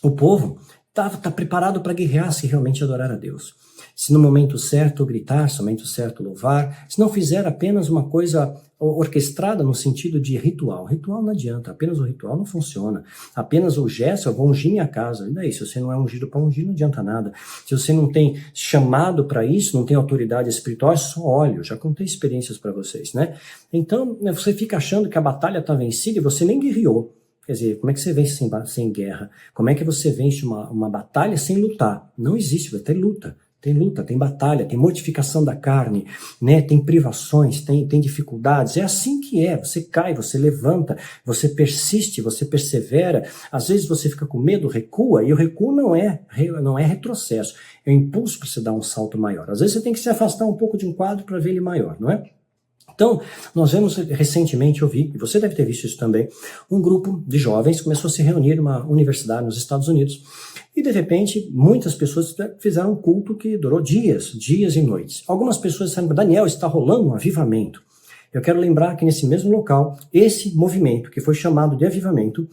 o povo está preparado para guerrear se realmente adorar a Deus. Se no momento certo gritar, se no momento certo louvar, se não fizer apenas uma coisa orquestrada no sentido de ritual. Ritual não adianta, apenas o ritual não funciona. Apenas o gesto, eu vou ungir minha casa. E daí, se você não é ungido para ungir, não adianta nada. Se você não tem chamado para isso, não tem autoridade espiritual, é só óleo. Eu já contei experiências para vocês, né? Então, você fica achando que a batalha está vencida e você nem guerreou. Quer dizer, como é que você vence sem guerra? Como é que você vence uma batalha sem lutar? Não existe, vai ter luta. tem luta, tem batalha, tem mortificação da carne, né? Tem privações, tem dificuldades. É assim que é. Você cai, você levanta, você persiste, você persevera. Às vezes você fica com medo, recua, e o recuo não é retrocesso. É um impulso para você dar um salto maior. Às vezes você tem que se afastar um pouco de um quadro para ver ele maior, não é? Então, nós vemos recentemente, eu vi, e você deve ter visto isso também, um grupo de jovens começou a se reunir numa universidade nos Estados Unidos. E, de repente, muitas pessoas fizeram um culto que durou dias e noites. Algumas pessoas disseram, Daniel, está rolando um avivamento. Eu quero lembrar que nesse mesmo local, esse movimento, que foi chamado de avivamento,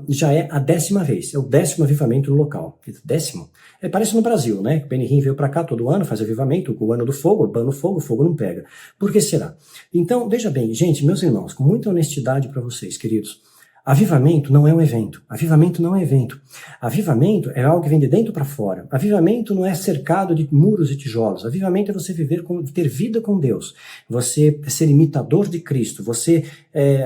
já é a 10ª vez. É o 10º avivamento no local. 10º? Parece no Brasil, né? O Benihim veio para cá todo ano, faz avivamento, o ano do fogo, o fogo não pega. Por que será? Então, veja bem, gente, meus irmãos, com muita honestidade para vocês, queridos, avivamento não é um evento. Avivamento não é evento. Avivamento é algo que vem de dentro para fora. Avivamento não é cercado de muros e tijolos. Avivamento é você ter vida com Deus. Você ser imitador de Cristo. Você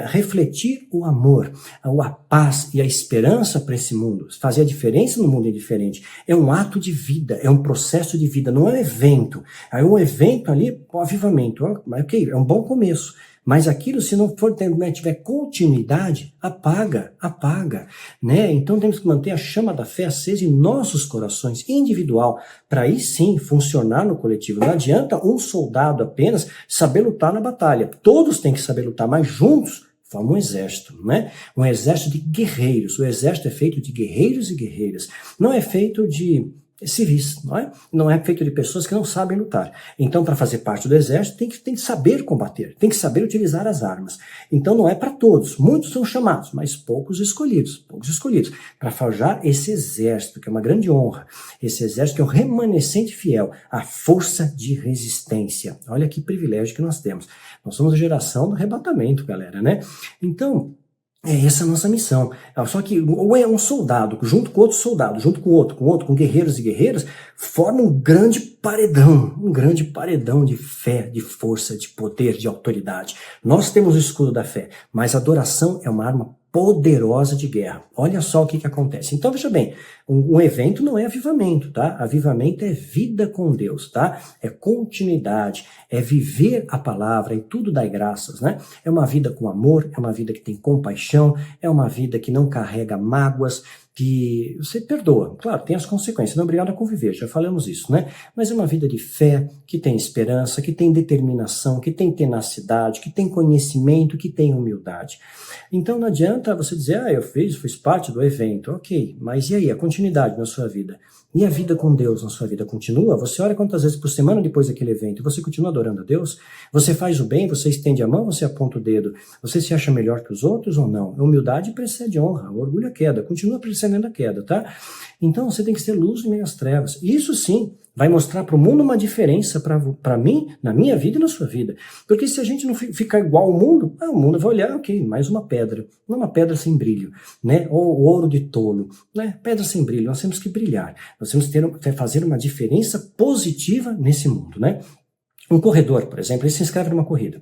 refletir o amor, a paz e a esperança para esse mundo. Fazer a diferença no mundo indiferente. É um ato de vida. É um processo de vida. Não é um evento. É um evento ali, o avivamento. Ok, é um bom começo. Mas aquilo, se não tiver continuidade, apaga, né? Então temos que manter a chama da fé acesa em nossos corações, individual, para aí sim funcionar no coletivo. Não adianta um soldado apenas saber lutar na batalha. Todos têm que saber lutar, mas juntos formam um exército, né? Um exército de guerreiros. O exército é feito de guerreiros e guerreiras. Não é feito de civis, não é? Não é feito de pessoas que não sabem lutar. Então, para fazer parte do exército, tem que saber combater, tem que saber utilizar as armas. Então, não é para todos. Muitos são chamados, mas poucos escolhidos para forjar esse exército, que é uma grande honra. Esse exército que é um remanescente fiel, a força de resistência. Olha que privilégio que nós temos. Nós somos a geração do arrebatamento, galera, né? Então, essa é a nossa missão. Só que ou é um soldado, junto com outro soldado, junto com outro, com guerreiros e guerreiras, forma um grande paredão de fé, de força, de poder, de autoridade. Nós temos o escudo da fé, mas a adoração é uma arma poderosa de guerra. Olha só o que acontece. Então, veja bem, um evento não é avivamento, tá? Avivamento é vida com Deus, tá? É continuidade, é viver a palavra e tudo dai graças, né? É uma vida com amor, é uma vida que tem compaixão, é uma vida que não carrega mágoas, que você perdoa. Claro, tem as consequências, não é obrigado a conviver, já falamos isso, né? Mas é uma vida de fé, que tem esperança, que tem determinação, que tem tenacidade, que tem conhecimento, que tem humildade. Então não adianta você dizer, eu fiz parte do evento, ok, mas e aí, a continuidade na sua vida? E a vida com Deus na sua vida continua? Você ora quantas vezes por semana depois daquele evento e você continua adorando a Deus? Você faz o bem, você estende a mão, você aponta o dedo, você se acha melhor que os outros ou não? A humildade precede honra, o orgulho é queda, continua precedendo a queda, tá? Então você tem que ser luz em meio às trevas. Isso sim vai mostrar para o mundo uma diferença para mim, na minha vida e na sua vida. Porque se a gente não ficar igual ao mundo, o mundo vai olhar, ok, mais uma pedra. Não uma pedra sem brilho, né? Ou ouro de tolo, né? Pedra sem brilho. Nós temos que brilhar. Nós temos que fazer uma diferença positiva nesse mundo, né? Um corredor, por exemplo, ele se inscreve numa corrida.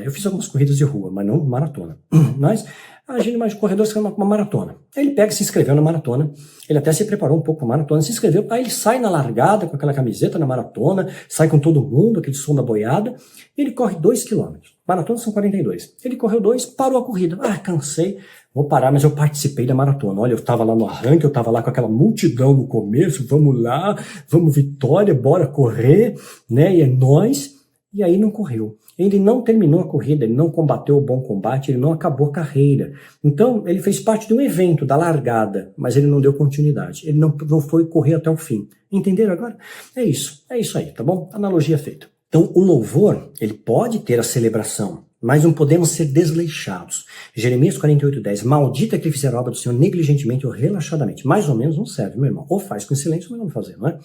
Eu fiz algumas corridas de rua, mas não maratona. Mas a gente mais corredor se inscreve numa maratona. Aí ele se inscreveu na maratona, ele até se preparou um pouco para a maratona, se inscreveu, aí ele sai na largada com aquela camiseta na maratona, sai com todo mundo, aquele som da boiada, e ele corre 2 quilômetros. Maratona são 42. Ele correu 2, parou a corrida. Cansei, vou parar, mas eu participei da maratona. Olha, eu estava lá no arranque, eu estava lá com aquela multidão no começo, vamos lá, vamos Vitória, bora correr, né? E é nóis. E aí não correu. Ele não terminou a corrida, ele não combateu o bom combate, ele não acabou a carreira. Então, ele fez parte de um evento, da largada, mas ele não deu continuidade. Ele não foi correr até o fim. Entenderam agora? É isso aí, tá bom? Analogia feita. Então, o louvor, ele pode ter a celebração, mas não podemos ser desleixados. Jeremias 48:10, maldita que fizer a obra do Senhor negligentemente ou relaxadamente. Mais ou menos não serve, meu irmão. Ou faz com silêncio, mas não fazer, não é?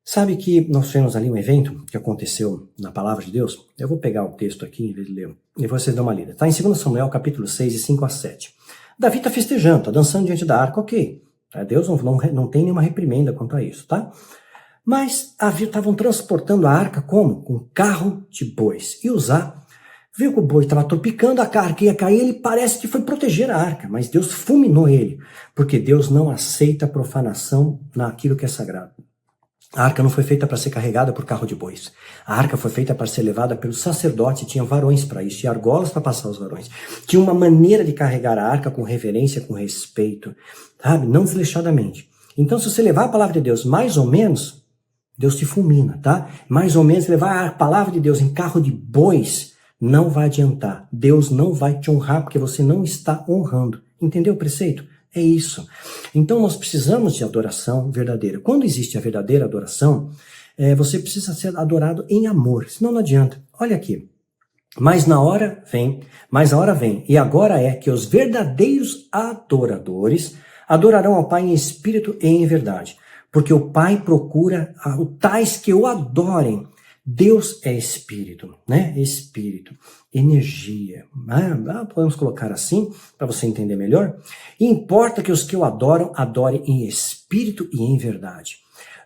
Sabe que nós tivemos ali um evento que aconteceu na Palavra de Deus? Eu vou pegar o texto aqui em vez de ler, e vocês dão uma lida. Está em 2 Samuel, capítulo 6, de 5-7. Davi está festejando, está dançando diante da arca, ok. Deus não tem nenhuma reprimenda quanto a isso, tá? Mas estavam transportando a arca como? Com carro de bois. E Uzá viu que o boi estava tropicando, a arca ia cair, ele parece que foi proteger a arca, mas Deus fulminou ele, porque Deus não aceita profanação naquilo que é sagrado. A arca não foi feita para ser carregada por carro de bois. A arca foi feita para ser levada pelo sacerdote, tinha varões para isso, tinha argolas para passar os varões. Tinha uma maneira de carregar a arca com reverência, com respeito, sabe? Não desleixadamente. Então, se você levar a palavra de Deus mais ou menos, Deus te fulmina, tá? Mais ou menos, levar a palavra de Deus em carro de bois, não vai adiantar. Deus não vai te honrar, porque você não está honrando. Entendeu o preceito? É isso. Então nós precisamos de adoração verdadeira. Quando existe a verdadeira adoração, você precisa ser adorado em amor, senão não adianta. Olha aqui. Mas a hora vem, e agora é que os verdadeiros adoradores adorarão ao Pai em espírito e em verdade. Porque o Pai procura tais que o adorem. Deus é espírito, né? Espírito, energia. Podemos colocar assim, para você entender melhor. E importa que os que o adoram, adorem em espírito e em verdade.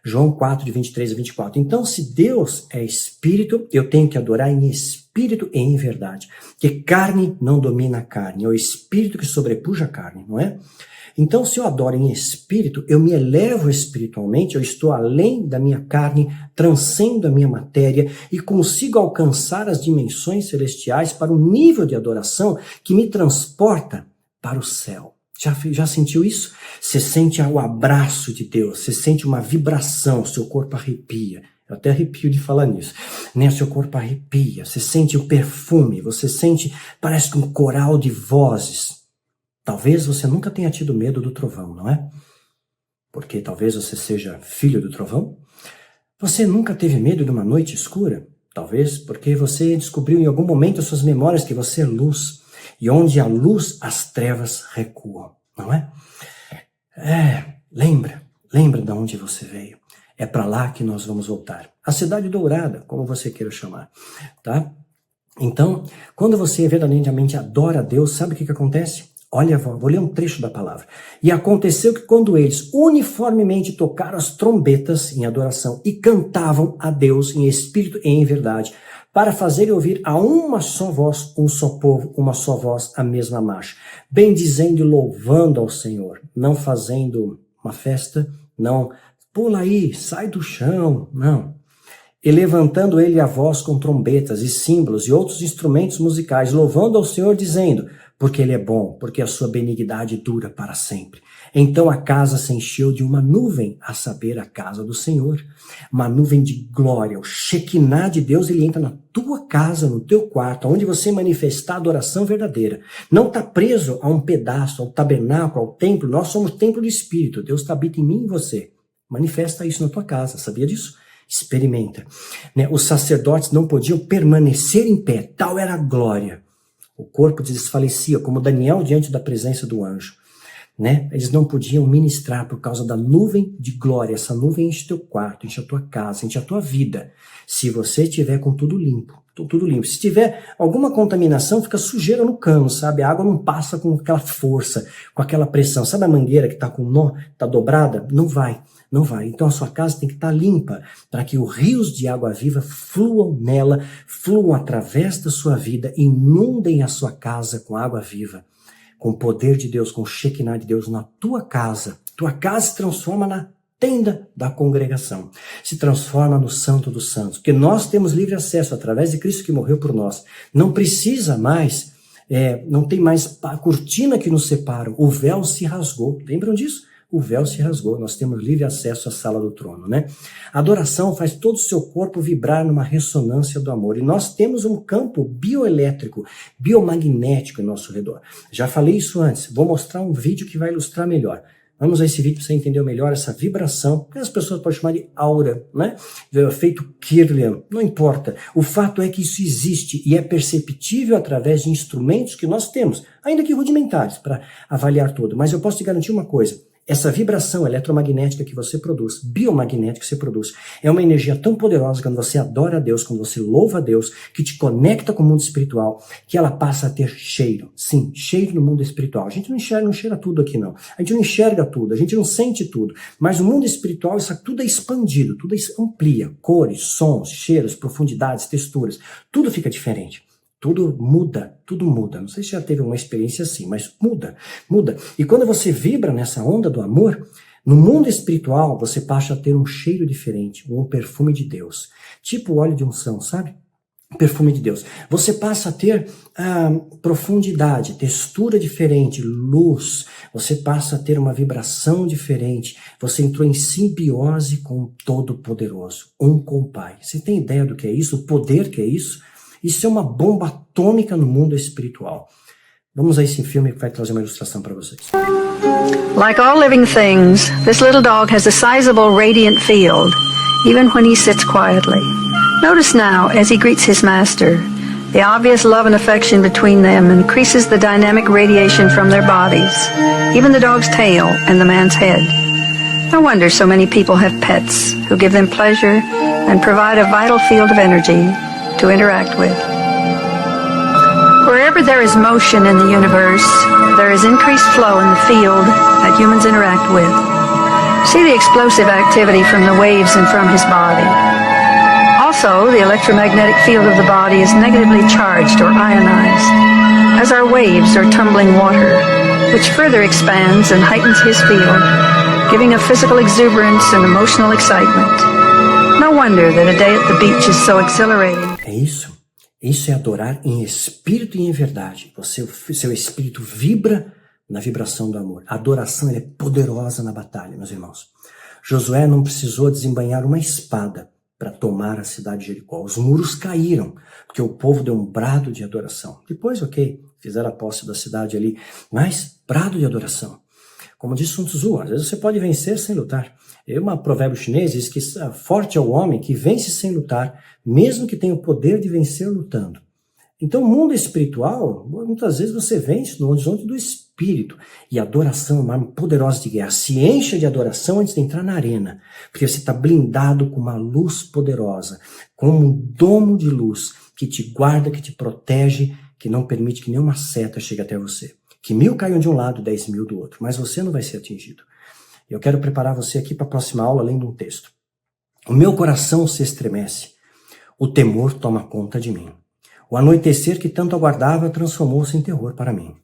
João 4, de 23 a 24. Então, se Deus é espírito, eu tenho que adorar em espírito e em verdade. Porque carne não domina a carne, é o espírito que sobrepuja a carne, não é? Então, se eu adoro em espírito, eu me elevo espiritualmente, eu estou além da minha carne, transcendo a minha matéria e consigo alcançar as dimensões celestiais para um nível de adoração que me transporta para o céu. Já sentiu isso? Você sente o abraço de Deus, você sente uma vibração, seu corpo arrepia. Eu até arrepio de falar nisso. Né? Seu corpo arrepia, você sente o perfume, você sente, parece que um coral de vozes. Talvez você nunca tenha tido medo do trovão, não é? Porque talvez você seja filho do trovão. Você nunca teve medo de uma noite escura? Talvez porque você descobriu em algum momento as suas memórias que você é luz. E onde há luz, as trevas recuam, não é? Lembra de onde você veio. É para lá que nós vamos voltar. A cidade dourada, como você queira chamar, tá? Então, quando você verdadeiramente adora a Deus, sabe o que acontece? Olha, vou ler um trecho da palavra. E aconteceu que quando eles uniformemente tocaram as trombetas em adoração e cantavam a Deus em espírito e em verdade, para fazerem ouvir a uma só voz, um só povo, uma só voz, a mesma marcha, bendizendo e louvando ao Senhor, não fazendo uma festa, não, pula aí, sai do chão, não. E levantando ele a voz com trombetas e símbolos e outros instrumentos musicais, louvando ao Senhor, dizendo, porque ele é bom, porque a sua benignidade dura para sempre. Então a casa se encheu de uma nuvem, a saber, a casa do Senhor. Uma nuvem de glória, o Shekinah de Deus, ele entra na tua casa, no teu quarto, onde você manifestar a adoração verdadeira. Não está preso a um pedaço, ao tabernáculo, ao templo. Nós somos templo do Espírito. Deus habita em mim e em você. Manifesta isso na tua casa, sabia disso? Experimenta. Os sacerdotes não podiam permanecer em pé, tal era a glória. O corpo desfalecia, como Daniel diante da presença do anjo. Eles não podiam ministrar por causa da nuvem de glória. Essa nuvem enche teu quarto, enche a tua casa, enche a tua vida. Se você estiver com tudo limpo. Se tiver alguma contaminação, fica sujeira no cano, sabe? A água não passa com aquela força, com aquela pressão. Sabe a mangueira que está com nó, está dobrada? Não vai. Então a sua casa tem que estar limpa, para que os rios de água viva fluam nela, fluam através da sua vida, inundem a sua casa com água viva, com o poder de Deus, com o Shekinah de Deus na tua casa. Tua casa se transforma na tenda da congregação, se transforma no Santo dos Santos, porque nós temos livre acesso através de Cristo que morreu por nós. Não precisa mais, não tem mais a cortina que nos separa, o véu se rasgou. Lembram disso? O véu se rasgou, nós temos livre acesso à sala do trono, A adoração faz todo o seu corpo vibrar numa ressonância do amor. E nós temos um campo bioelétrico, biomagnético em nosso redor. Já falei isso antes, vou mostrar um vídeo que vai ilustrar melhor. Vamos a esse vídeo para você entender melhor essa vibração, que as pessoas podem chamar de aura, Efeito Kirlian, não importa. O fato é que isso existe e é perceptível através de instrumentos que nós temos, ainda que rudimentares, para avaliar tudo. Mas eu posso te garantir uma coisa. Essa vibração eletromagnética que você produz, biomagnética que você produz, é uma energia tão poderosa quando você adora a Deus, quando você louva a Deus, que te conecta com o mundo espiritual, que ela passa a ter cheiro. Sim, cheiro no mundo espiritual. A gente não cheira tudo aqui, não. A gente não enxerga tudo, a gente não sente tudo. Mas o mundo espiritual, isso tudo é expandido, tudo amplia. Cores, sons, cheiros, profundidades, texturas. Tudo fica diferente. Tudo muda. Não sei se já teve uma experiência assim, mas muda. E quando você vibra nessa onda do amor, No mundo espiritual, você passa a ter um cheiro diferente, um perfume de Deus. Tipo óleo de unção, sabe? Perfume de Deus. Você passa a ter profundidade, textura diferente, luz. Você passa a ter uma vibração diferente. Você entrou em simbiose com o Todo-Poderoso, um com o Pai. Você tem ideia do que é isso? O poder que é isso? Isso é uma bomba atômica no mundo espiritual. Vamos a esse filme que vai trazer uma ilustração para vocês. Like all living things, this little dog has a sizable radiant field, even when he sits quietly. Notice now, as he greets his master, the obvious love and affection between them increases the dynamic radiation from their bodies, even the dog's tail and the man's head. No wonder so many people have pets who give them pleasure and provide a vital field of energy to interact with. Wherever there is motion in the universe, there is increased flow in the field that humans interact with. See the explosive activity from the waves and from his body. Also, the electromagnetic field of the body is negatively charged or ionized, as are waves or tumbling water, which further expands and heightens his field, giving a physical exuberance and emotional excitement. No wonder that a day at the beach is so exhilarating. É isso. Isso é adorar em espírito e em verdade. Seu espírito vibra na vibração do amor. A adoração é poderosa na batalha, meus irmãos. Josué não precisou desembainhar uma espada para tomar a cidade de Jericó. Os muros caíram, porque o povo deu um brado de adoração. Depois, fizeram a posse da cidade ali, mas brado de adoração. Como diz Sun Tzu, às vezes você pode vencer sem lutar. Um provérbio chinês diz que forte é o homem que vence sem lutar, mesmo que tenha o poder de vencer lutando. Então, o mundo espiritual, muitas vezes você vence no horizonte do espírito. E a adoração é uma arma poderosa de guerra. Se encha de adoração antes de entrar na arena, porque você está blindado com uma luz poderosa, como um domo de luz que te guarda, que te protege, que não permite que nenhuma seta chegue até você. Que 1000 caiam de um lado, 10.000 do outro, mas você não vai ser atingido. Eu quero preparar você aqui para a próxima aula, além de um texto. O meu coração se estremece, o temor toma conta de mim. O anoitecer que tanto aguardava transformou-se em terror para mim.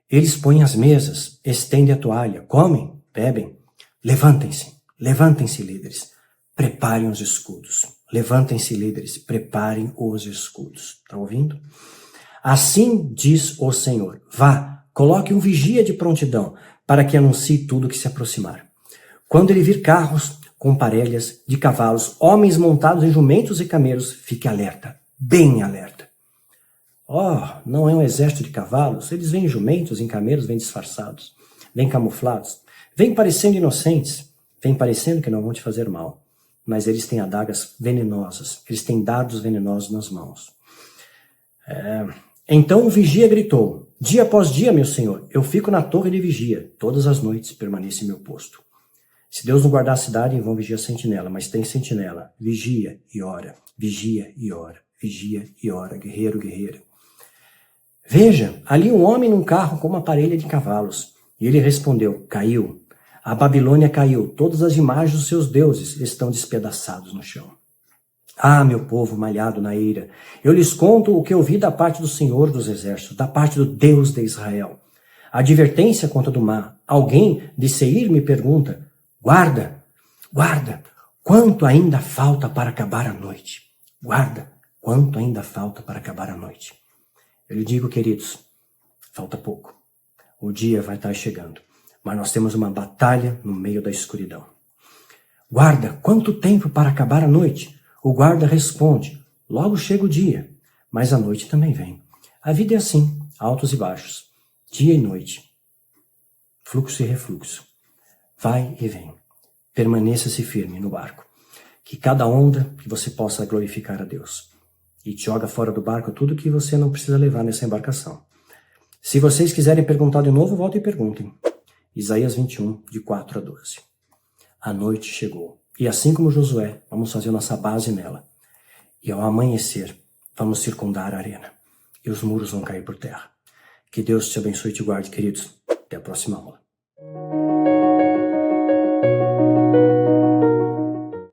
Eles põem as mesas, estendem a toalha, comem, bebem. Levantem-se, líderes, preparem os escudos. Levantem-se, líderes, preparem os escudos. Está ouvindo? Assim diz o Senhor, vá, coloque um vigia de prontidão, para que anuncie tudo que se aproximar. Quando ele vir carros com parelhas de cavalos, homens montados em jumentos e camelos, fique alerta, bem alerta. Não é um exército de cavalos, eles vêm em jumentos, em camelos, vêm disfarçados, vêm camuflados, vêm parecendo inocentes, vêm parecendo que não vão te fazer mal, mas eles têm adagas venenosas, eles têm dardos venenosos nas mãos. Então o vigia gritou, dia após dia, meu senhor, eu fico na torre de vigia, todas as noites permaneço em meu posto. Se Deus não guardar a cidade, em vão vigia a sentinela, mas tem sentinela, vigia e ora, vigia e ora, vigia e ora, guerreiro, guerreira. Veja, ali um homem num carro com uma parelha de cavalos. E ele respondeu, caiu. A Babilônia caiu, todas as imagens dos seus deuses estão despedaçados no chão. Ah, meu povo malhado na eira, eu lhes conto o que ouvi da parte do Senhor dos Exércitos, da parte do Deus de Israel. A advertência contra do mar. Alguém de Seir me pergunta, guarda, quanto ainda falta para acabar a noite? Guarda, quanto ainda falta para acabar a noite? Eu lhe digo, queridos, falta pouco. O dia vai estar chegando, mas nós temos uma batalha no meio da escuridão. Guarda, quanto tempo para acabar a noite? O guarda responde, logo chega o dia, mas a noite também vem. A vida é assim, altos e baixos, dia e noite, fluxo e refluxo, vai e vem. Permaneça-se firme no barco, que cada onda que você possa glorificar a Deus. E joga fora do barco tudo que você não precisa levar nessa embarcação. Se vocês quiserem perguntar de novo, voltem e perguntem. Isaías 21, de 4 a 12. A noite chegou. E assim como Josué, vamos fazer nossa base nela. E ao amanhecer, vamos circundar a arena. E os muros vão cair por terra. Que Deus te abençoe e te guarde, queridos. Até a próxima aula.